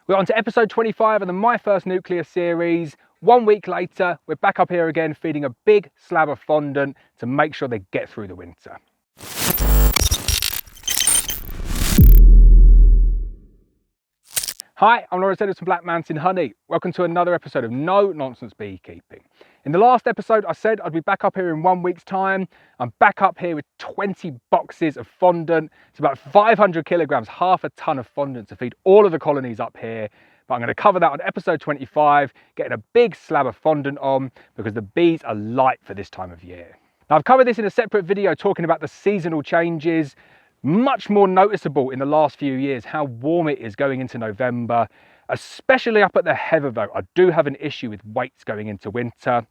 We're on to episode 25 of the My First Nucleus series. 1 week later, we're back up here again feeding a big slab of fondant to make sure they get through the winter. Hi, I'm Lawrence Edwards from Black Mountain Honey. Welcome to another episode of No Nonsense Beekeeping. In the last episode, I said I'd be back up here in 1 week's time. I'm back up here with 20 boxes of fondant. It's about 500 kilograms, half a ton of fondant to feed all of the colonies up here. But I'm going to cover that on episode 25, getting a big slab of fondant on because the bees are light for this time of year. Now, I've covered this in a separate video talking about the seasonal changes. Much more noticeable in the last few years how warm it is going into November, especially up at the heather though. I do have an issue with weights going into winter.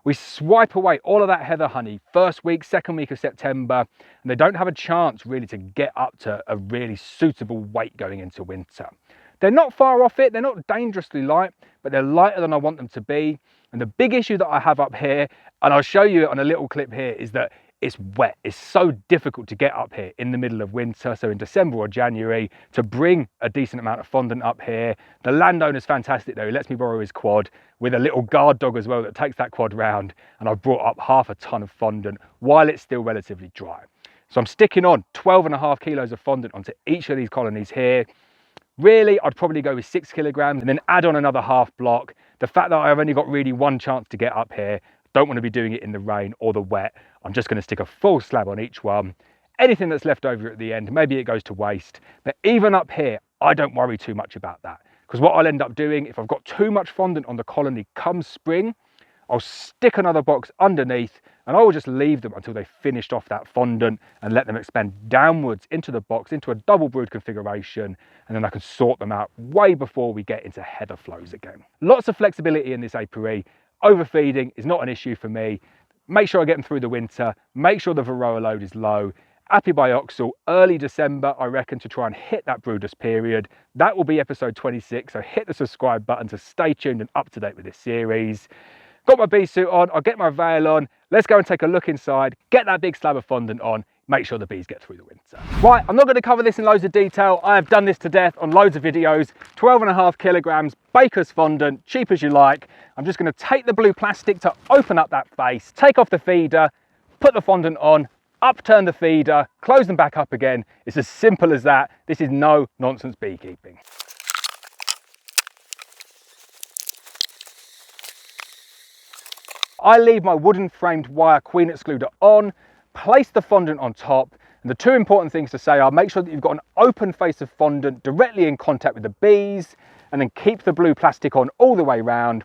We swipe away all of that heather honey first week, second week of September, and they don't have a chance really to get up to a really suitable weight going into winter. They're not far off it, they're not dangerously light, but they're lighter than I want them to be. And the big issue that I have up here, and I'll show you on a little clip here, is that it's wet. It's so difficult to get up here in the middle of winter, so in December or January, to bring a decent amount of fondant up here. The landowner's fantastic though, he lets me borrow his quad with a little guard dog as well that takes that quad round, and I've brought up half a ton of fondant while it's still relatively dry. So I'm sticking on 12.5 kilos of fondant onto each of these colonies here. Really, I'd probably go with 6 kilograms and then add on another half block. The fact that I've only got really one chance to get up here, don't want to be doing it in the rain or the wet. I'm just going to stick a full slab on each one. Anything that's left over at the end, maybe it goes to waste. But even up here, I don't worry too much about that. Because what I'll end up doing, if I've got too much fondant on the colony come spring, I'll stick another box underneath and I will just leave them until they've finished off that fondant and let them expand downwards into the box, into a double brood configuration, and then I can sort them out way before we get into heather flows again. Lots of flexibility in this apiary. Overfeeding is not an issue for me. Make sure I get them through the winter, make sure the varroa load is low. Apibioxal early December, I reckon, to try and hit that broodless period. That will be episode 26, so hit the subscribe button to stay tuned and up to date with this series. Got my bee suit on, I'll get my veil on, let's go and take a look inside, get that big slab of fondant on, make sure the bees get through the winter. Right, I'm not going to cover this in loads of detail. I have done this to death on loads of videos. 12.5 kilograms, baker's fondant, cheap as you like. I'm just going to take the blue plastic to open up that face, take off the feeder, put the fondant on, upturn the feeder, close them back up again. It's as simple as that. This is no nonsense beekeeping. I leave my wooden framed wire queen excluder on, place the fondant on top, and the two important things to say are make sure that you've got an open face of fondant directly in contact with the bees, and then keep the blue plastic on all the way round.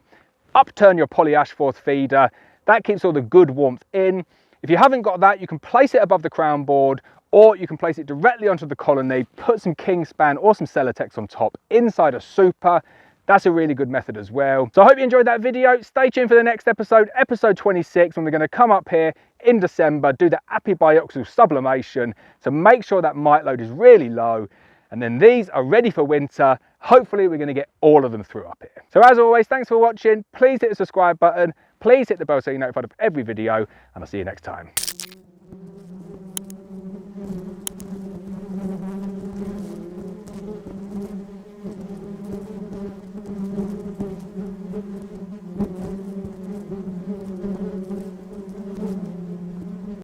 Upturn your polyash forth feeder, that keeps all the good warmth in. If you haven't got that, you can place it above the crown board, or you can place it directly onto the colony, put some Kingspan or some Celotex on top inside a super. That's a really good method as well. So I hope you enjoyed that video. Stay tuned for the next episode, episode 26, when we're going to come up here in December, do the apibioxal sublimation to make sure that mite load is really low. And then these are ready for winter. Hopefully we're going to get all of them through up here. So as always, thanks for watching. Please hit the subscribe button. Please hit the bell so you're notified of every video, and I'll see you next time.